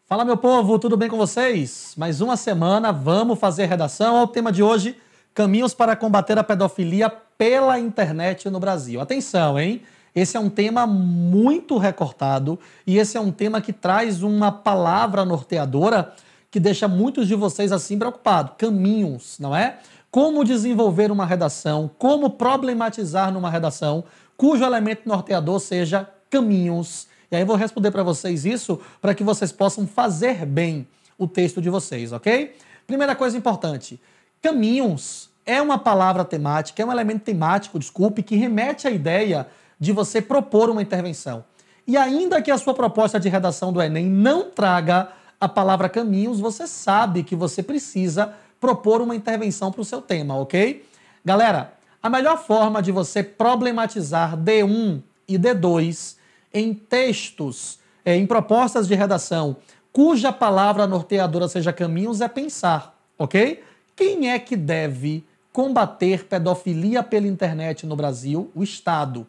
Fala, meu povo, tudo bem com vocês? Mais uma semana, vamos fazer redação. Olha o tema de hoje: caminhos para combater a pedofilia pela internet no Brasil. Atenção, hein? Esse é um tema muito recortado e esse é um tema que traz uma palavra norteadora que deixa muitos de vocês assim preocupados. Caminhos, não é? Como desenvolver uma redação, como problematizar numa redação cujo elemento norteador seja caminhos. E aí eu vou responder para vocês isso para que vocês possam fazer bem o texto de vocês, ok? Primeira coisa importante: caminhos é uma palavra temática, é um elemento temático, desculpe, que remete à ideia de você propor uma intervenção. E ainda que a sua proposta de redação do Enem não traga a palavra caminhos, você sabe que você precisa propor uma intervenção para o seu tema, ok? Galera, a melhor forma de você problematizar D1 e D2 em textos, em propostas de redação, cuja palavra norteadora seja caminhos, é pensar, ok? Quem é que deve combater pedofilia pela internet no Brasil? O Estado.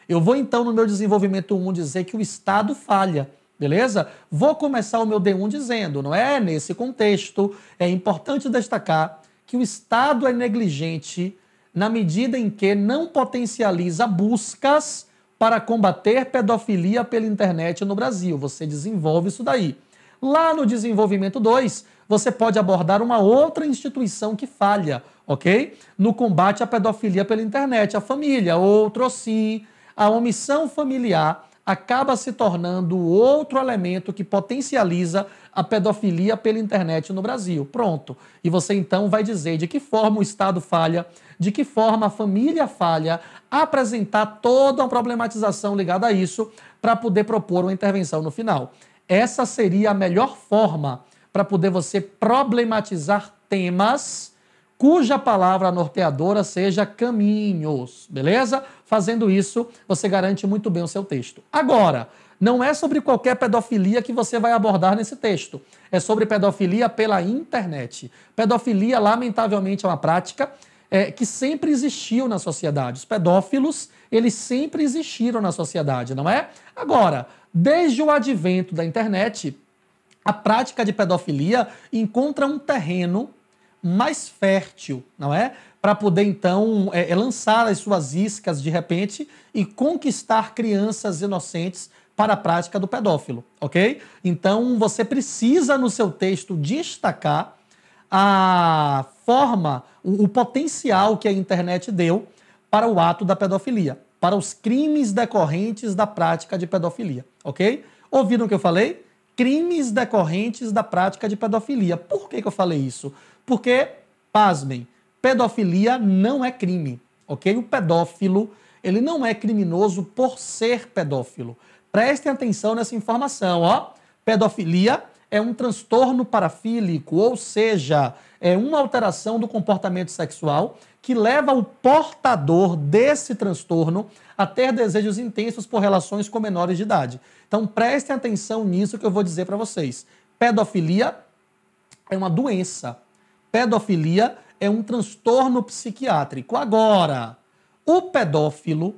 Eu vou então no meu desenvolvimento 1 dizer que o Estado falha, beleza? Vou começar o meu D1 dizendo, não é? Nesse contexto, é importante destacar que o Estado é negligente na medida em que não potencializa buscas para combater pedofilia pela internet no Brasil. Você desenvolve isso daí. Lá no desenvolvimento 2, você pode abordar uma outra instituição que falha, ok? No combate à pedofilia pela internet, a família. Outro sim, a omissão familiar acaba se tornando outro elemento que potencializa a pedofilia pela internet no Brasil. Pronto. E você então vai dizer de que forma o Estado falha, de que forma a família falha, apresentar toda uma problematização ligada a isso para poder propor uma intervenção no final. Essa seria a melhor forma para poder você problematizar temas cuja palavra norteadora seja caminhos, beleza? Fazendo isso, você garante muito bem o seu texto. Agora, não é sobre qualquer pedofilia que você vai abordar nesse texto. É sobre pedofilia pela internet. Pedofilia, lamentavelmente, é uma prática que sempre existiu na sociedade. Os pedófilos, eles sempre existiram na sociedade, não é? Agora, desde o advento da internet, a prática de pedofilia encontra um terreno mais fértil, não é? Para poder, então, lançar as suas iscas de repente e conquistar crianças inocentes para a prática do pedófilo, ok? Então, você precisa, no seu texto, destacar a forma, o potencial que a internet deu para o ato da pedofilia, para os crimes decorrentes da prática de pedofilia, ok? Ouviram o que eu falei? Crimes decorrentes da prática de pedofilia. Por que eu falei isso? Porque, pasmem, pedofilia não é crime, ok? O pedófilo, ele não é criminoso por ser pedófilo. Prestem atenção nessa informação, ó. Pedofilia é um transtorno parafílico, ou seja, é uma alteração do comportamento sexual que leva o portador desse transtorno a ter desejos intensos por relações com menores de idade. Então, prestem atenção nisso que eu vou dizer para vocês. Pedofilia é uma doença. Pedofilia é um transtorno psiquiátrico. Agora, o pedófilo,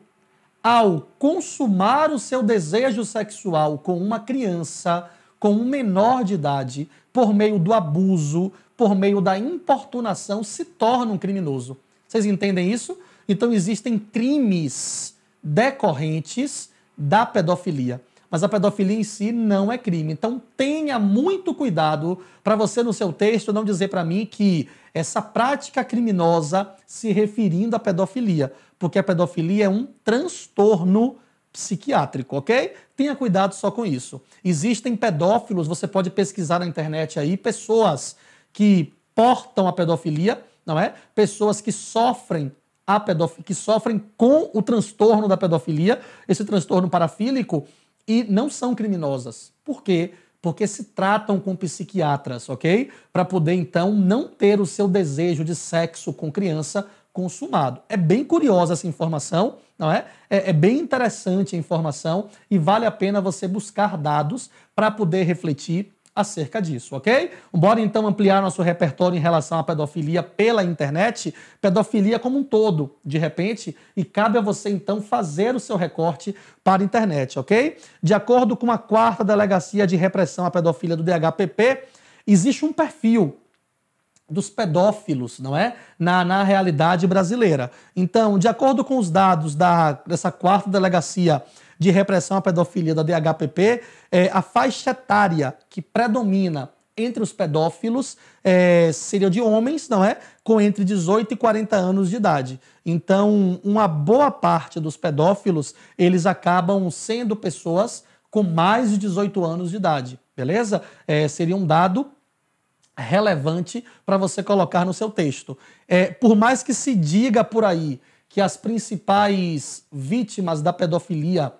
ao consumar o seu desejo sexual com uma criança, com um menor de idade, por meio do abuso, por meio da importunação, se torna um criminoso. Vocês entendem isso? Então existem crimes decorrentes da pedofilia. Mas a pedofilia em si não é crime. Então tenha muito cuidado para você no seu texto não dizer para mim que essa prática criminosa se referindo à pedofilia, porque a pedofilia é um transtorno psiquiátrico, ok? Tenha cuidado só com isso. Existem pedófilos, você pode pesquisar na internet aí, pessoas que portam a pedofilia, não é? Pessoas que sofrem que sofrem com o transtorno da pedofilia, esse transtorno parafílico, e não são criminosas. Por quê? Porque se tratam com psiquiatras, ok? Para poder, então, não ter o seu desejo de sexo com criança consumado. É bem curiosa essa informação, não é? É bem interessante a informação e vale a pena você buscar dados para poder refletir acerca disso, ok? Bora então ampliar nosso repertório em relação à pedofilia pela internet, pedofilia como um todo, de repente, e cabe a você então fazer o seu recorte para a internet, ok? De acordo com a 4ª Delegacia de Repressão à Pedofilia do DHPP, existe um perfil dos pedófilos, não é? Na realidade brasileira. Então, de acordo com os dados dessa 4ª Delegacia de Repressão à Pedofilia da DHPP, a faixa etária que predomina entre os pedófilos seria de homens, não é? Com entre 18 e 40 anos de idade. Então, uma boa parte dos pedófilos, eles acabam sendo pessoas com mais de 18 anos de idade, beleza? Seria um dado relevante para você colocar no seu texto. Por mais que se diga por aí que as principais vítimas da pedofilia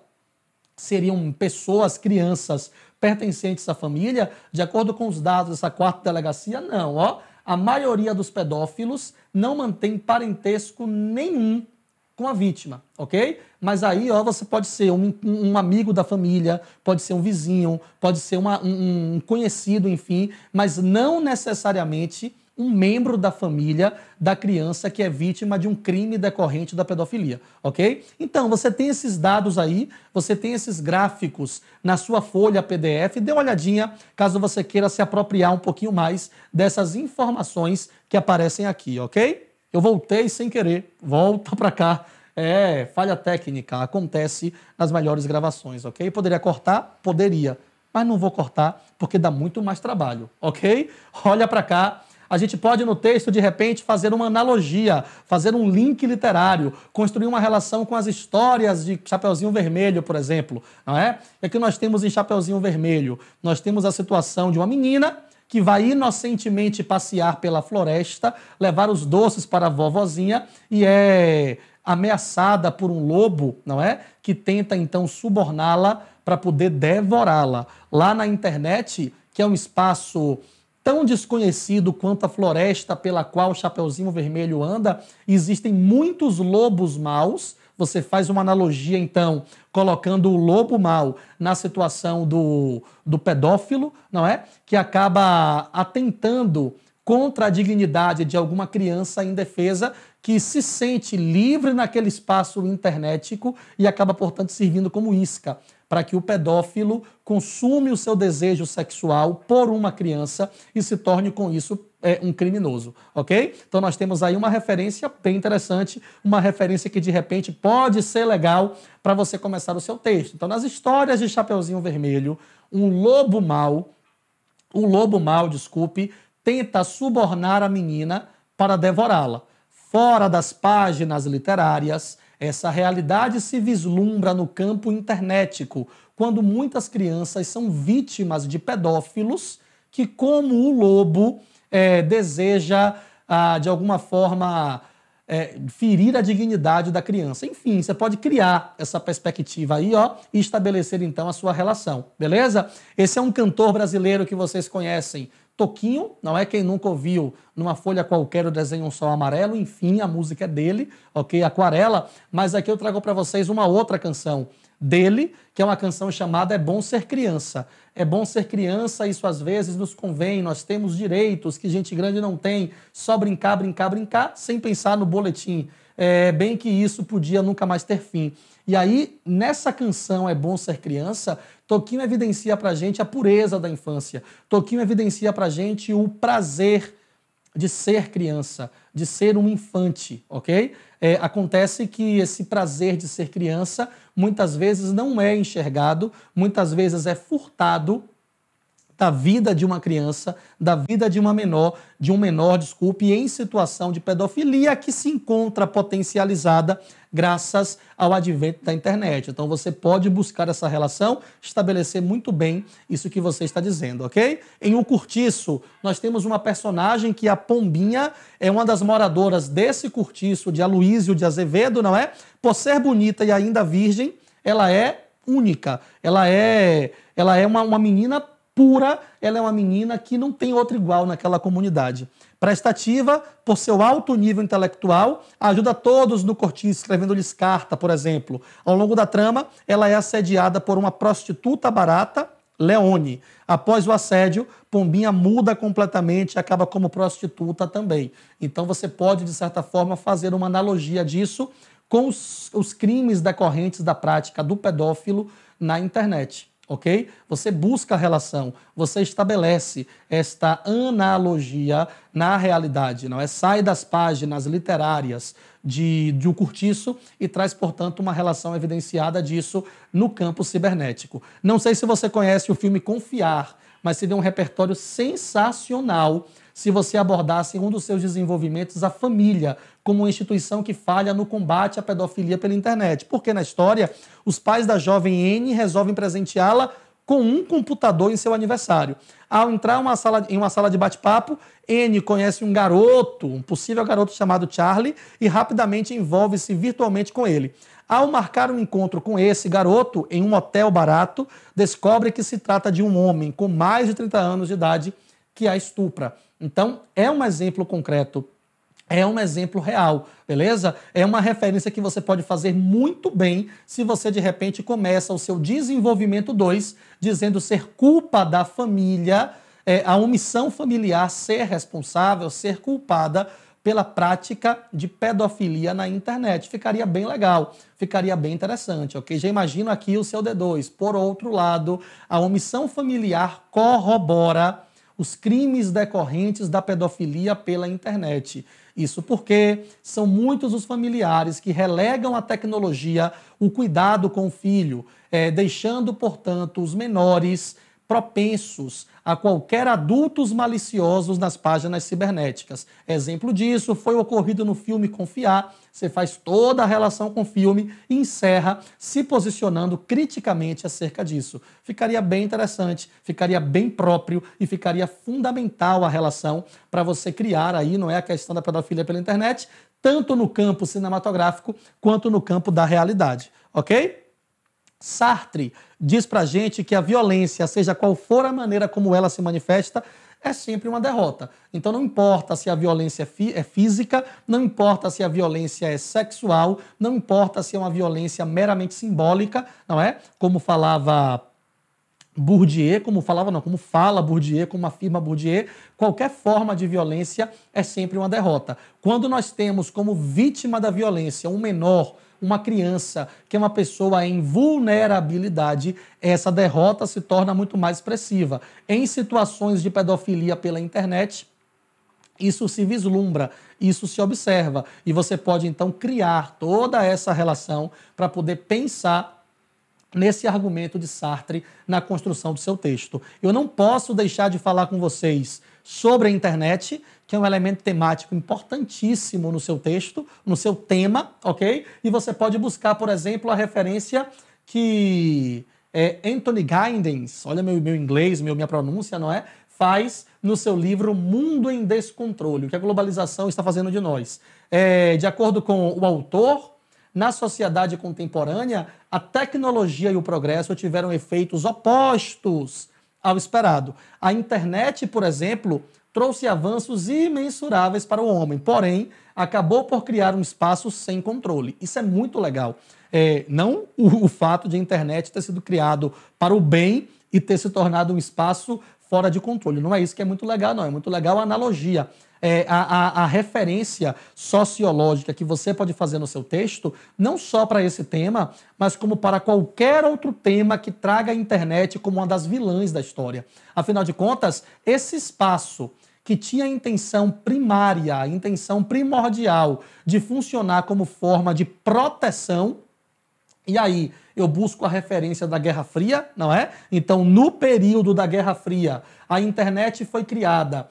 seriam pessoas, crianças pertencentes à família, de acordo com os dados dessa 4ª Delegacia, não. Ó, a maioria dos pedófilos não mantém parentesco nenhum com a vítima, ok? Mas aí, ó, você pode ser um amigo da família, pode ser um vizinho, pode ser um conhecido, enfim, mas não necessariamente um membro da família da criança que é vítima de um crime decorrente da pedofilia, ok? Então, você tem esses dados aí, você tem esses gráficos na sua folha PDF, dê uma olhadinha caso você queira se apropriar um pouquinho mais dessas informações que aparecem aqui, ok? Eu voltei sem querer, volta para cá. Falha técnica, acontece nas melhores gravações, ok? Poderia cortar? Poderia, mas não vou cortar porque dá muito mais trabalho, ok? Olha para cá. A gente pode, no texto, de repente, fazer uma analogia, fazer um link literário, construir uma relação com as histórias de Chapeuzinho Vermelho, por exemplo, não é? É que nós temos em Chapeuzinho Vermelho, nós temos a situação de uma menina que vai inocentemente passear pela floresta, levar os doces para a vovozinha e é ameaçada por um lobo, não é? Que tenta, então, suborná-la para poder devorá-la. Lá na internet, que é um espaço tão desconhecido quanto a floresta pela qual o Chapeuzinho Vermelho anda, existem muitos lobos maus. Você faz uma analogia, então, colocando o lobo mau na situação do pedófilo, não é? Que acaba atentando contra a dignidade de alguma criança indefesa que se sente livre naquele espaço internetico e acaba, portanto, servindo como isca para que o pedófilo consume o seu desejo sexual por uma criança e se torne, com isso, um criminoso, ok? Então nós temos aí uma referência bem interessante, uma referência que, de repente, pode ser legal para você começar o seu texto. Então, nas histórias de Chapeuzinho Vermelho, um lobo mau, tenta subornar a menina para devorá-la. Fora das páginas literárias, essa realidade se vislumbra no campo internetico, quando muitas crianças são vítimas de pedófilos que, como o lobo, deseja, de alguma forma, ferir a dignidade da criança. Enfim, você pode criar essa perspectiva aí, ó, e estabelecer, então, a sua relação, beleza? Esse é um cantor brasileiro que vocês conhecem, Toquinho, não é? Quem nunca ouviu numa folha qualquer o desenho Um Sol Amarelo, enfim, a música é dele, ok? Aquarela, mas aqui eu trago para vocês uma outra canção dele, que é uma canção chamada É Bom Ser Criança. É bom ser criança, isso às vezes nos convém, nós temos direitos que gente grande não tem, só brincar, brincar, brincar, sem pensar no boletim. Bem que isso podia nunca mais ter fim. E aí, nessa canção É Bom Ser Criança, Toquinho evidencia pra gente a pureza da infância. Toquinho evidencia pra gente o prazer de ser criança, de ser um infante, ok? Acontece que esse prazer de ser criança muitas vezes não é enxergado, muitas vezes é furtado da vida de uma criança, da vida de um menor, em situação de pedofilia que se encontra potencializada graças ao advento da internet. Então você pode buscar essa relação, estabelecer muito bem isso que você está dizendo, ok? Em O Cortiço, nós temos uma personagem que a Pombinha é uma das moradoras desse cortiço de Aloísio de Azevedo, não é? Por ser bonita e ainda virgem, ela é única, ela é uma menina pura, ela é uma menina que não tem outra igual naquela comunidade. Prestativa, por seu alto nível intelectual, ajuda todos no cortiço, escrevendo-lhes carta, por exemplo. Ao longo da trama, ela é assediada por uma prostituta barata, Leone. Após o assédio, Pombinha muda completamente e acaba como prostituta também. Então você pode, de certa forma, fazer uma analogia disso com os crimes decorrentes da prática do pedófilo na internet. Ok? Você busca a relação, você estabelece esta analogia na realidade, não é? Sai das páginas literárias de um cortiço e traz, portanto, uma relação evidenciada disso no campo cibernético. Não sei se você conhece o filme Confiar, mas seria um repertório sensacional se você abordasse em um dos seus desenvolvimentos a família como uma instituição que falha no combate à pedofilia pela internet. Porque na história, os pais da jovem N resolvem presenteá-la com um computador em seu aniversário. Ao entrar em uma sala de bate-papo, N conhece um garoto, um possível garoto chamado Charlie, e rapidamente envolve-se virtualmente com ele. Ao marcar um encontro com esse garoto em um hotel barato, descobre que se trata de um homem com mais de 30 anos de idade que a estupra. Então, é um exemplo concreto, é um exemplo real, beleza? É uma referência que você pode fazer muito bem se você, de repente, começa o seu desenvolvimento 2 dizendo ser culpa da família, a omissão familiar ser responsável, ser culpada pela prática de pedofilia na internet. Ficaria bem legal, ficaria bem interessante, ok? Já imagino aqui o seu D2. Por outro lado, a omissão familiar corrobora os crimes decorrentes da pedofilia pela internet. Isso porque são muitos os familiares que relegam à tecnologia o cuidado com o filho, deixando, portanto, os menores propensos a qualquer adultos maliciosos nas páginas cibernéticas. Exemplo disso foi ocorrido no filme Confiar. Você faz toda a relação com o filme e encerra se posicionando criticamente acerca disso. Ficaria bem interessante, ficaria bem próprio e ficaria fundamental a relação para você criar aí, não é, a questão da pedofilia pela internet, tanto no campo cinematográfico quanto no campo da realidade, ok? Sartre diz pra gente que a violência, seja qual for a maneira como ela se manifesta, é sempre uma derrota. Então não importa se a violência é física, não importa se a violência é sexual, não importa se é uma violência meramente simbólica, não é? Como falava Bourdieu, como fala Bourdieu, como afirma Bourdieu, qualquer forma de violência é sempre uma derrota. Quando nós temos como vítima da violência um menor, uma criança, que é uma pessoa em vulnerabilidade, essa derrota se torna muito mais expressiva. Em situações de pedofilia pela internet, isso se vislumbra, isso se observa. E você pode, então, criar toda essa relação para poder pensar nesse argumento de Sartre na construção do seu texto. Eu não posso deixar de falar com vocês sobre a internet, que é um elemento temático importantíssimo no seu texto, no seu tema, ok? E você pode buscar, por exemplo, a referência que Anthony Giddens, olha meu inglês, minha pronúncia, não é? Faz no seu livro Mundo em Descontrole, o que a globalização está fazendo de nós. De acordo com o autor, na sociedade contemporânea, a tecnologia e o progresso tiveram efeitos opostos ao esperado. A internet, por exemplo, trouxe avanços imensuráveis para o homem, porém, acabou por criar um espaço sem controle. Isso é muito legal. Não o fato de a internet ter sido criado para o bem e ter se tornado um espaço fora de controle. Não é isso que é muito legal, não. É muito legal a analogia. A referência sociológica que você pode fazer no seu texto, não só para esse tema, mas como para qualquer outro tema que traga a internet como uma das vilãs da história. Afinal de contas, esse espaço que tinha a intenção primária, a intenção primordial de funcionar como forma de proteção, e aí eu busco a referência da Guerra Fria, não é? Então, no período da Guerra Fria, a internet foi criada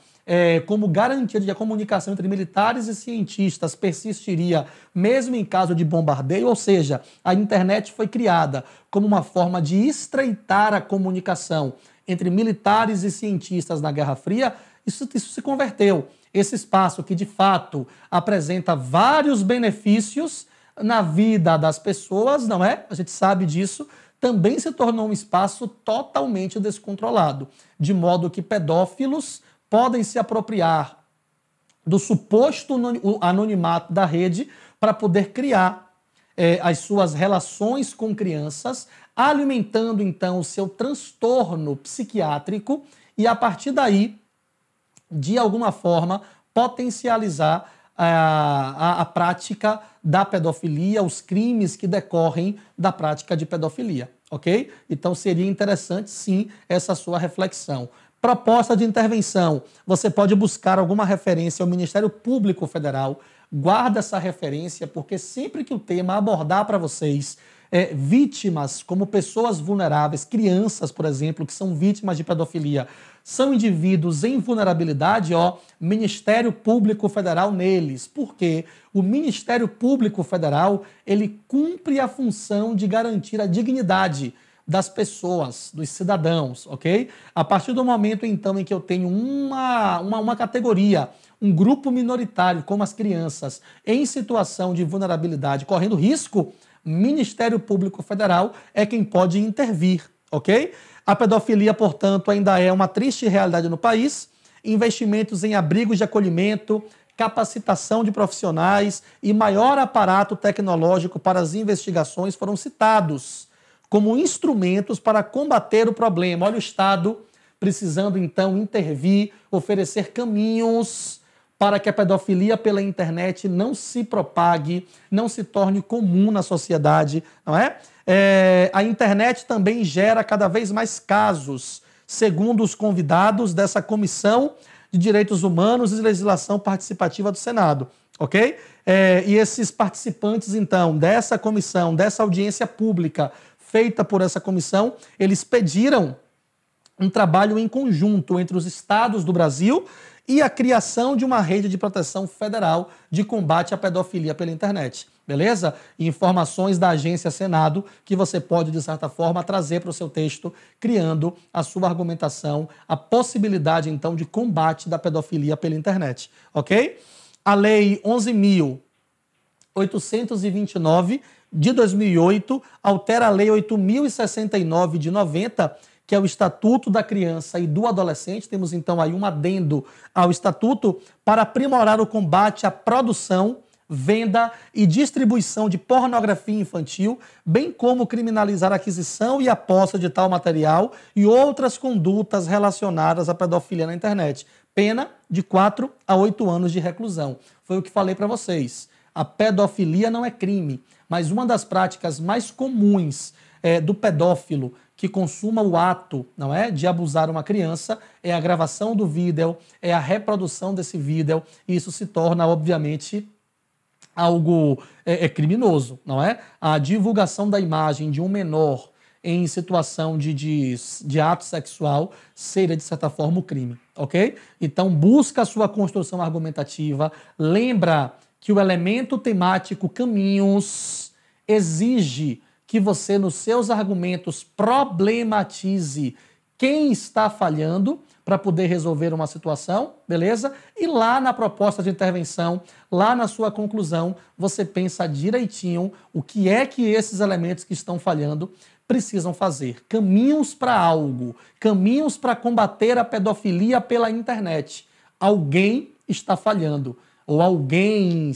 como garantia de que a comunicação entre militares e cientistas persistiria mesmo em caso de bombardeio, ou seja, a internet foi criada como uma forma de estreitar a comunicação entre militares e cientistas na Guerra Fria. Isso se converteu. Esse espaço que, de fato, apresenta vários benefícios na vida das pessoas, não é? A gente sabe disso, também se tornou um espaço totalmente descontrolado, de modo que pedófilos podem se apropriar do suposto anonimato da rede para poder criar as suas relações com crianças, alimentando então o seu transtorno psiquiátrico e a partir daí, de alguma forma, potencializar a prática da pedofilia, os crimes que decorrem da prática de pedofilia, ok? Então seria interessante sim essa sua reflexão. Proposta de intervenção, você pode buscar alguma referência ao Ministério Público Federal, guarda essa referência, porque sempre que o tema abordar para vocês vítimas como pessoas vulneráveis, crianças, por exemplo, que são vítimas de pedofilia, são indivíduos em vulnerabilidade, Ministério Público Federal neles. Porque o Ministério Público Federal, ele cumpre a função de garantir a dignidade das pessoas, dos cidadãos, ok? A partir do momento, então, em que eu tenho uma categoria, um grupo minoritário, como as crianças, em situação de vulnerabilidade, correndo risco, Ministério Público Federal é quem pode intervir, ok? A pedofilia, portanto, ainda é uma triste realidade no país. Investimentos em abrigos de acolhimento, capacitação de profissionais e maior aparato tecnológico para as investigações foram citados como instrumentos para combater o problema. Olha o Estado precisando, então, intervir, oferecer caminhos para que a pedofilia pela internet não se propague, não se torne comum na sociedade, não é? A internet também gera cada vez mais casos, segundo os convidados dessa Comissão de Direitos Humanos e Legislação Participativa do Senado, ok? E esses participantes, então, dessa comissão, dessa audiência pública feita por essa comissão, eles pediram um trabalho em conjunto entre os estados do Brasil e a criação de uma rede de proteção federal de combate à pedofilia pela internet. Beleza? Informações da Agência Senado que você pode, de certa forma, trazer para o seu texto, criando a sua argumentação, a possibilidade, então, de combate da pedofilia pela internet. Ok? A Lei 11.829 de 2008 altera a Lei 8.069 de 90, que é o Estatuto da Criança e do Adolescente. Temos, então, aí um adendo ao Estatuto para aprimorar o combate à produção, venda e distribuição de pornografia infantil, bem como criminalizar a aquisição e a posse de tal material e outras condutas relacionadas à pedofilia na internet. Pena de 4 a 8 anos de reclusão. Foi o que falei para vocês. A pedofilia não é crime, mas uma das práticas mais comuns do pedófilo que consuma o ato, não é, de abusar uma criança, é a gravação do vídeo, é a reprodução desse vídeo, e isso se torna, obviamente, algo criminoso, não é? A divulgação da imagem de um menor em situação de ato sexual seria, de certa forma, um crime, ok? Então, busca a sua construção argumentativa, lembra que o elemento temático caminhos exige que você, nos seus argumentos, problematize quem está falhando para poder resolver uma situação, beleza? E lá na proposta de intervenção, lá na sua conclusão, você pensa direitinho o que é que esses elementos que estão falhando precisam fazer. Caminhos para algo, caminhos para combater a pedofilia pela internet. Alguém está falhando, ou alguém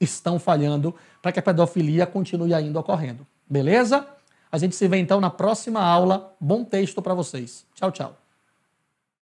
estão falhando para que a pedofilia continue ainda ocorrendo. Beleza? A gente se vê então na próxima aula. Bom texto para vocês. Tchau, tchau.